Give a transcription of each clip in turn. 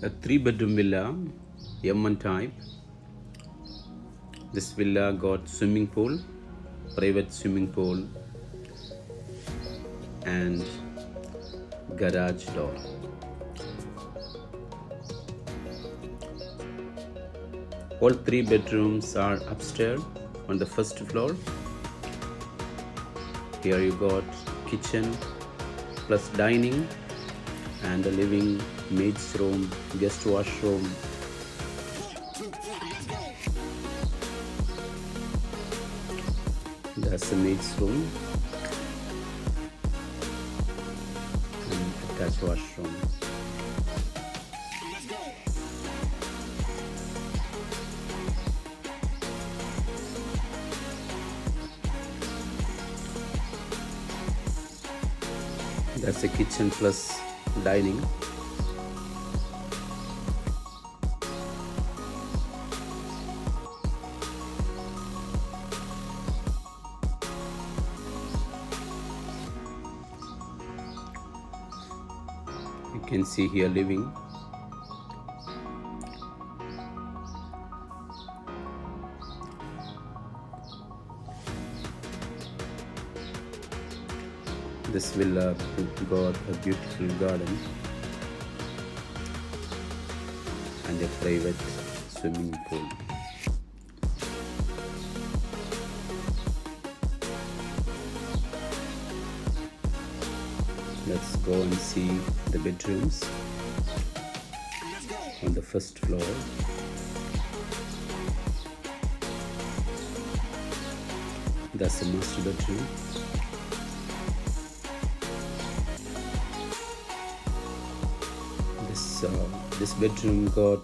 A 3-bedroom villa, M1 type. This villa got swimming pool, private swimming pool, and garage door. All 3 bedrooms are upstairs on the first floor. Here you got kitchen plus dining and a living, maid's room, guest washroom. That's the maid's room and attached washroom. That's the kitchen plus dining. You can see here living. This villa got a beautiful garden and a private swimming pool. Let's go and see the bedrooms on the first floor. That's the master bedroom. This bedroom got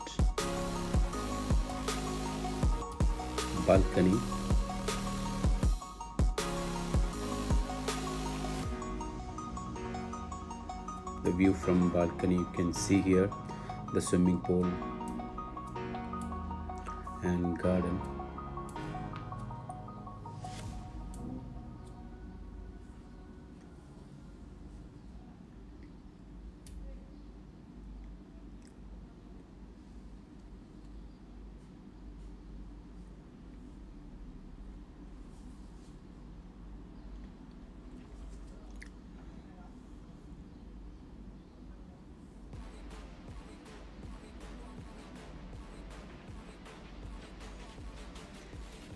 balcony. The view from balcony, you can see here the swimming pool and garden.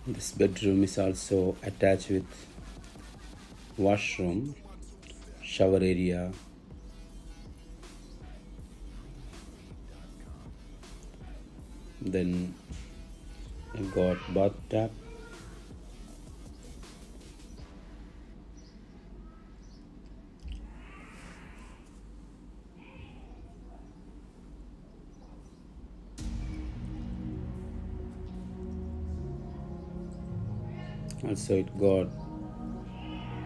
This bedroom is also attached with washroom, shower area, then I got bathtub, also it got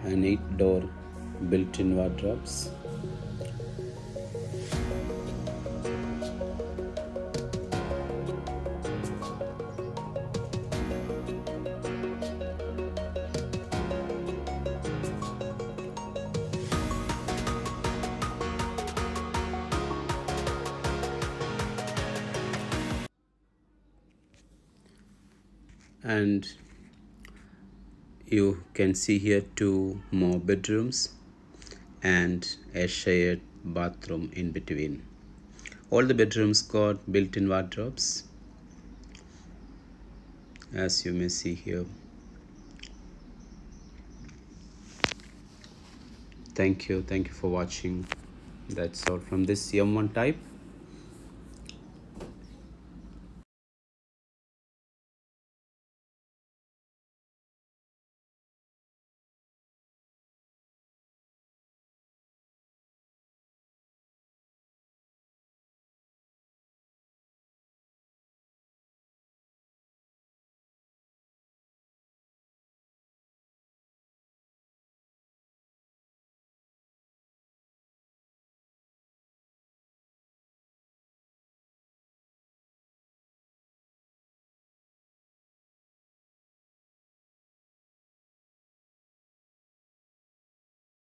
an 8-door built-in wardrobes. And you can see here 2 more bedrooms and a shared bathroom in between. All the bedrooms got built-in wardrobes, as you may see here. Thank you for watching. That's all from this M1 type.